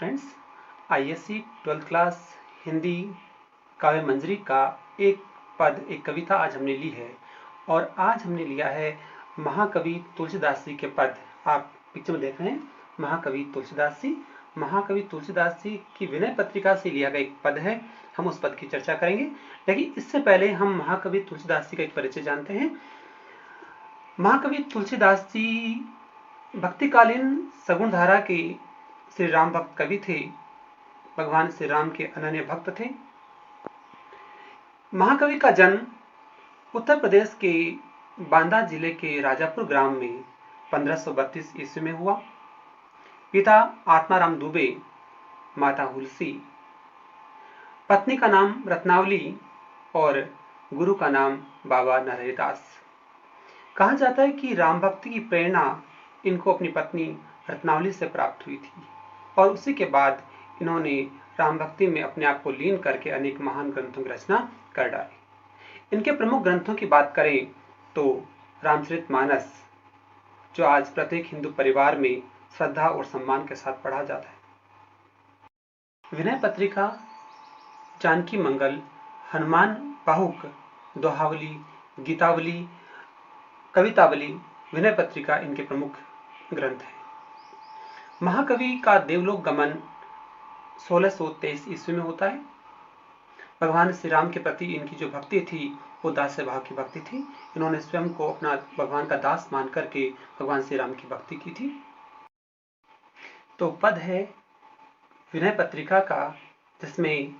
Students, ISC 12th class Hindi काव्य मंजरी का एक कविता आज हमने ली है। और आज हमने लिया है महाकवि तुलसीदास जी के पद। आप पिक्चर में देख रहे हैं महाकवि तुलसीदास जी की विनय पत्रिका से लिया गया एक पद है। हम उस पद की चर्चा करेंगे, लेकिन इससे पहले हम महाकवि तुलसीदास जी का एक परिचय जानते हैं। महाकवि तुलसीदास जी भक्तिकालीन सगुण धारा के श्री राम भक्त कवि थे। भगवान श्री राम के अनन्य भक्त थे। महाकवि का जन्म उत्तर प्रदेश के बांदा जिले के राजापुर ग्राम में 1532 ईस्वी में हुआ। पिता आत्माराम दुबे, माता हुलसी, पत्नी का नाम रत्नावली और गुरु का नाम बाबा नरहरिदास। कहा जाता है कि राम भक्ति की प्रेरणा इनको अपनी पत्नी रत्नावली से प्राप्त हुई थी और उसी के बाद इन्होंने राम भक्ति में अपने आप को लीन करके अनेक महान ग्रंथों की रचना कर डाली। इनके प्रमुख ग्रंथों की बात करें तो रामचरितमानस, जो आज प्रत्येक हिंदू परिवार में श्रद्धा और सम्मान के साथ पढ़ा जाता है, विनय पत्रिका, जानकी मंगल, हनुमान बाहुक, दोहावली, गीतावली, कवितावली, विनय पत्रिका इनके प्रमुख ग्रंथ हैं। महाकवि का देवलोक गमन 1623 ईस्वी में होता है। भगवान श्री राम के प्रति इनकी जो भक्ति थी वो दास्य भाव की भक्ति थी। इन्होंने स्वयं को अपना भगवान का दास मान करके भगवान श्री राम की भक्ति की थी। तो पद है विनय पत्रिका का, जिसमें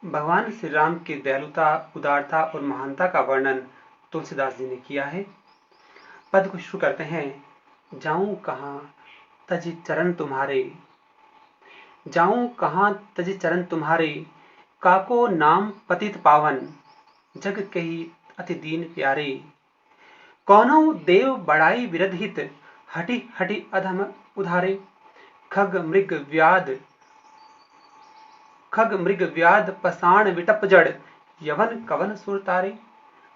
भगवान श्री राम की दयालुता, उदारता और महानता का वर्णन तुलसीदास जी ने किया है। पद को शुरू करते हैं। जाऊं कहां तजी चरण तुम्हारे, जाऊं कहां तजी चरण तुम्हारे, काको नाम पतित पावन, जग कही अति दीन प्यारे। कौनो देव बड़ाई विरधित, हटि हटि अधम उधारे। खग मृग व्याध पसाण विटप जड़, यवन कवन सुर तारे।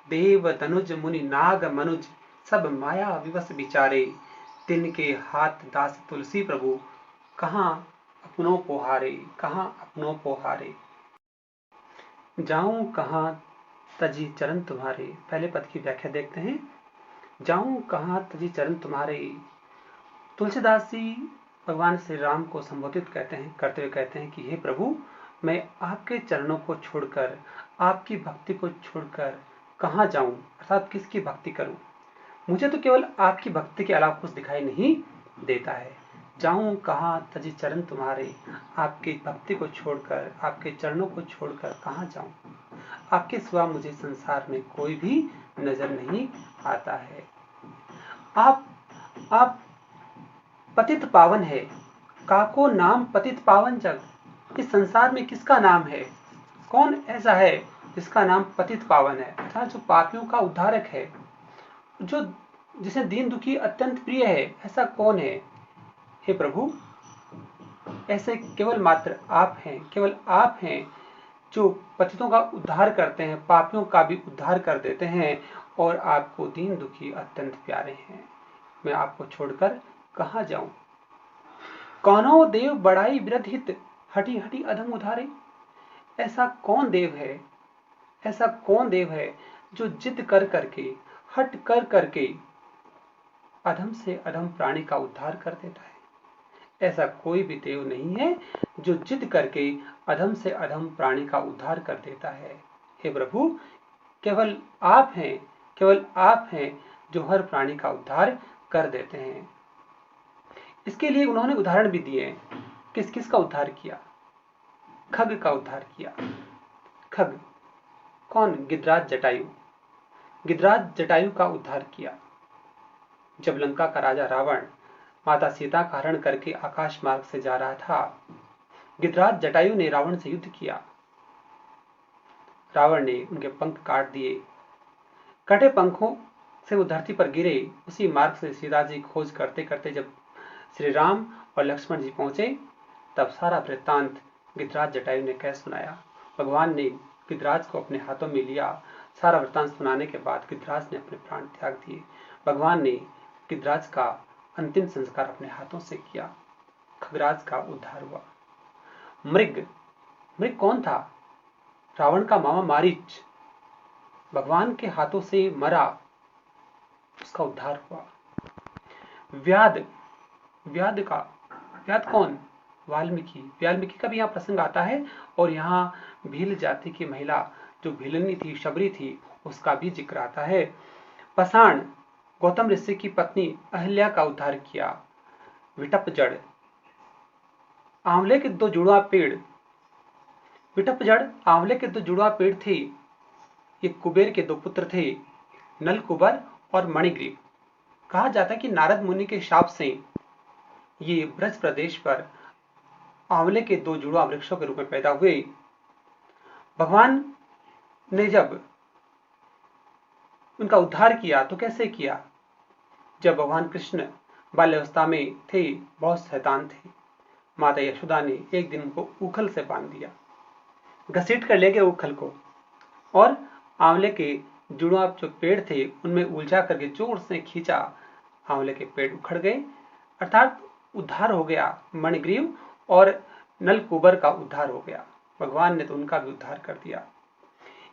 देव तनुज मुनि नाग मनुज, सब माया विवश बिचारे। तिनके हाथ दास तुलसी प्रभु, कहाँ अपनों पोहारे, कहाँ अपनों पोहारे। जाऊं कहाँ तजी चरण तुम्हारे। पहले पद की व्याख्या देखते हैं। जाऊं कहाँ तजी चरण तुम्हारे। तुलसीदास जी भगवान श्री राम को संबोधित करते हुए कहते हैं कि हे प्रभु, मैं आपके चरणों को छोड़कर, आपकी भक्ति को छोड़कर कहाँ जाऊं, अर्थात किसकी भक्ति करूं। मुझे तो केवल आपकी भक्ति के अलावा कुछ दिखाई नहीं देता है। जाऊं कहाँ तजी चरण तुम्हारे, आपकी भक्ति को छोड़कर, आपके चरणों को छोड़कर कहाँ जाऊं। आपके सिवा मुझे संसार में कोई भी नजर नहीं आता है। आप पतित पावन है। काको नाम पतित पावन जग। इस संसार में किसका नाम है? कौन ऐसा है जिसका नाम पतित पावन है, अर्थात जो पापियों का उद्धारक है, जो जिसे दीन दुखी अत्यंत प्रिय है, ऐसा कौन है? हे प्रभु, ऐसे केवल मात्र आप हैं, केवल आप हैं जो पतितों का उद्धार करते हैं, पापियों का भी उद्धार कर देते हैं और आपको दीन दुखी अत्यंत प्यारे हैं। मैं आपको छोड़कर कहाँ जाऊं। कौनो देव बड़ाई विरधित, हटी हटी अधम उधारे। ऐसा कौन देव है, ऐसा कौन देव है जो जिद कर करके, हट कर करके अधम से अधम प्राणी का उद्धार कर देता है। ऐसा कोई भी देव नहीं है जो जिद करके अधम से अधम प्राणी का उद्धार कर देता है। हे प्रभु, केवल आप हैं, केवल आप हैं जो हर प्राणी का उद्धार कर देते हैं। इसके लिए उन्होंने उदाहरण भी दिए। किस किस का उद्धार किया? खग का उद्धार किया। खग कौन? गिरिराज जटायु। गिरिराज जटायु का उद्धार किया। जब लंका का राजा रावण माता सीता का हरण करके आकाश मार्ग से जा रहा था, गिरिराज जटायु ने रावण से युद्ध किया। रावण ने उनके पंख काट दिए। कटे पंखों से वो धरती पर गिरे। उसी मार्ग से सीता जी खोज करते करते जब श्री राम और लक्ष्मण जी पहुंचे, तब सारा वृत्तांत गिरिराज जटायु ने कह सुनाया। भगवान ने गिरिराज को अपने हाथों में लिया। सारा वृत्तांत सुनाने के बाद गिरिराज ने अपने प्राण त्याग दिए। भगवान ने गिरिराज का अंतिम संस्कार अपने हाथों से किया। खगराज का उद्धार हुआ। मृग, मृग कौन था? रावण का मामा मारीच, भगवान के हाथों से मरा, उसका उद्धार हुआ। व्याध, व्याध का, व्याध कौन? वाल्मीकि, वाल्मीकि का भी यहाँ प्रसंग आता है और यहाँ भील जाति की महिला जो भीलनी थी, शबरी थी, उसका भी जिक्र आता है। पाषाण, गौतम ऋषि की पत्नी अहिल्या का उद्धार किया। विटपजड़, आंवले के दो जुड़वा पेड़, विटपजड़ आंवले के दो जुड़वा पेड़ थे। ये कुबेर के दो पुत्र थे, नल कुबर और मणिग्रीव। कहा जाता है कि नारद मुनि के शाप से ये ब्रज प्रदेश पर आंवले के दो जुड़वा वृक्षों के रूप में पैदा हुए। भगवान ने जब उनका उद्धार किया तो कैसे किया? जब भगवान कृष्ण बाल्यावस्था में थे, बहुत शैतान थे, माता यशोदा ने एक दिन उनको उखल से बांध दिया, घसीट कर ले गए उखल को, और आंवले के जुड़वा जो पेड़ थे उनमें उलझा करके जोर से खींचा, आंवले के पेड़ उखड़ गए, अर्थात उद्धार हो गया। मणिग्रीव और नलकूबर का उद्धार हो गया। भगवान ने तो उनका भी उद्धार कर दिया।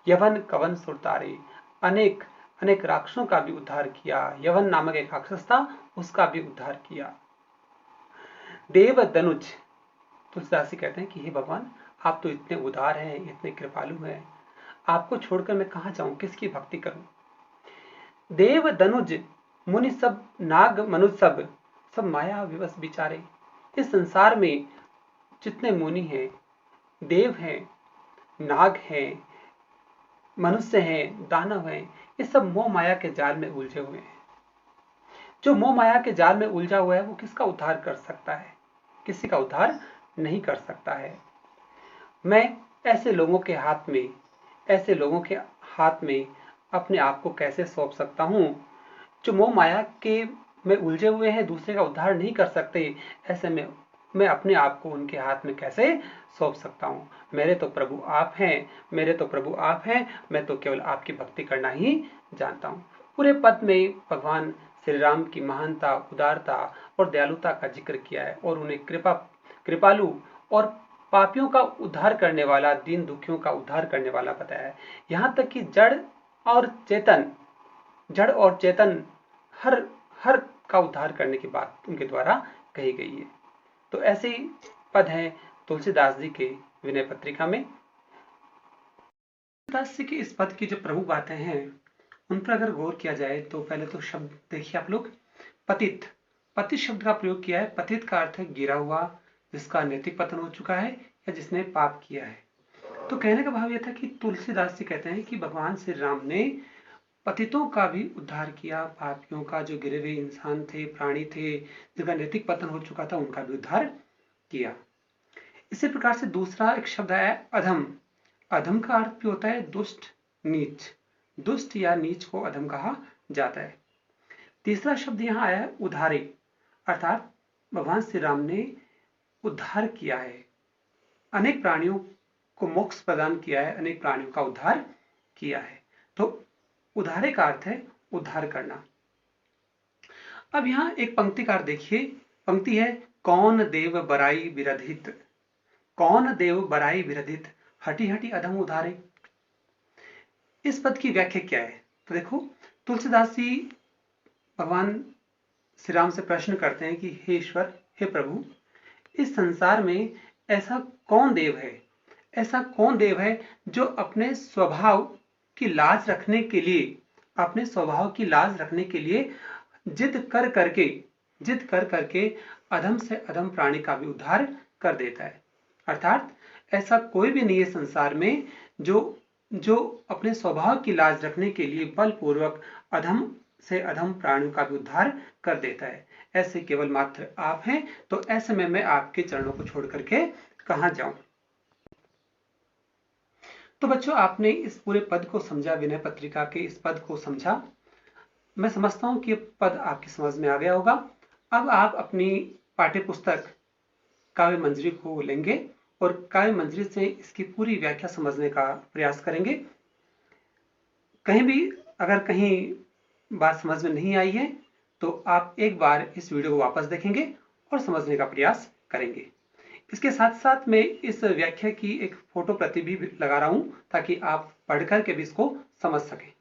यवन कवन सुरतारे, अनेक अनेक राक्षसों का भी उद्धार किया। यवन नामक एक राक्षस था, उसका भी उद्धार किया। देव दनुज, तुलसीदास जी कहते हैं कि हे भगवान, आप तो इतने उदार हैं, इतने कृपालु हैं, आपको छोड़कर मैं कहां जाऊं, किसकी भक्ति करूं। देव दनुज मुनि सब, नाग मनुज सब, सब माया विवश बिचारे। इस संसार में जितने मुनि हैं, देव हैं, नाग हैं, मनुष्य हैं, दानव हैं, ये सब मोह माया के जाल में उलझे हुए हैं। जो मोह माया के जाल में उलझा हुआ है वो किसका उद्धार कर सकता है? किसी का उद्धार नहीं कर सकता है। मैं ऐसे लोगों के हाथ में, ऐसे लोगों के हाथ में अपने आप को कैसे सौंप सकता हूं जो मोह माया के में उलझे हुए हैं, दूसरे का उद्धार नहीं कर सकते। ऐसे में मैं अपने आप को उनके हाथ में कैसे सौंप सकता हूं? मेरे तो प्रभु आप हैं, मेरे तो प्रभु आप हैं, मैं तो केवल आपकी भक्ति करना ही जानता हूं। पूरे पद में भगवान श्री राम की महानता, उदारता और दयालुता का जिक्र किया है और उन्हें कृपालु और पापियों का उद्धार करने वाला, दीन दुखियों का उद्धार करने वाला बताया है। यहां तक कि जड़ और चेतन हर हर का उद्धार करने की बात उनके द्वारा कही गई है। तो ऐसे ही पद हैं तुलसीदास जी के विनय पत्रिका में। तुलसीदास जी के इस पद की जो प्रमुख बातें हैं उन पर अगर गौर किया जाए तो पहले तो शब्द देखिए आप लोग, पतित, पतित शब्द का प्रयोग किया है। पतित का अर्थ है गिरा हुआ, जिसका नैतिक पतन हो चुका है या जिसने पाप किया है। तो कहने का भाव यह था कि तुलसीदास जी कहते हैं कि भगवान श्री राम ने पतितों का भी उद्धार किया, पापियों का, जो गिरे हुए इंसान थे, प्राणी थे, जिनका नैतिक पतन हो चुका था, उनका भी उद्धार किया। इसी प्रकार से दूसरा एक शब्द है अधम। अधम का अर्थ भी होता है दुष्ट, नीच। दुष्ट या नीच को अधम कहा जाता है। तीसरा शब्द यहां आया है उद्धारे, अर्थात भगवान श्री राम ने उद्धार किया है, अनेक प्राणियों को मोक्ष प्रदान किया है, अनेक प्राणियों का उद्धार किया है। तो उद्धारे का अर्थ है उद्धार करना। अब यहां एक पंक्ति का देखिए, पंक्ति है कौन देव बराई विरधित, कौन देव बराई विरधित, हटी हटी अधम उद्धारे। इस पद की व्याख्या क्या है? तो देखो, तुलसीदास जी भगवान श्री राम से प्रश्न करते हैं कि हे ईश्वर, हे प्रभु, इस संसार में ऐसा कौन देव है, ऐसा कौन देव है जो अपने स्वभाव की लाज रखने के लिए, अपने स्वभाव की लाज रखने के लिए जिद कर करके अधम से अधम प्राणी का भी उद्धार कर देता है। अर्थात ऐसा कोई भी नहीं है संसार में जो अपने स्वभाव की लाज रखने के लिए बलपूर्वक अधम से अधम प्राणियों का भी उद्धार कर देता है। ऐसे केवल मात्र आप हैं, तो ऐसे में मैं आपके चरणों को छोड़ करके कहां जाऊं। तो बच्चों, आपने इस पूरे पद को समझा, विनय पत्रिका के इस पद को समझा। मैं समझता हूं कि यह पद आपकी समझ में आ गया होगा। अब आप अपनी पाठ्य पुस्तक काव्य मंजरी को लेंगे और काव्य मंजरी से इसकी पूरी व्याख्या समझने का प्रयास करेंगे। कहीं भी अगर कहीं बात समझ में नहीं आई है तो आप एक बार इस वीडियो को वापस देखेंगे और समझने का प्रयास करेंगे। इसके साथ साथ मैं इस व्याख्या की एक फोटो प्रति भी लगा रहा हूं ताकि आप पढ़कर के भी इसको समझ सकें।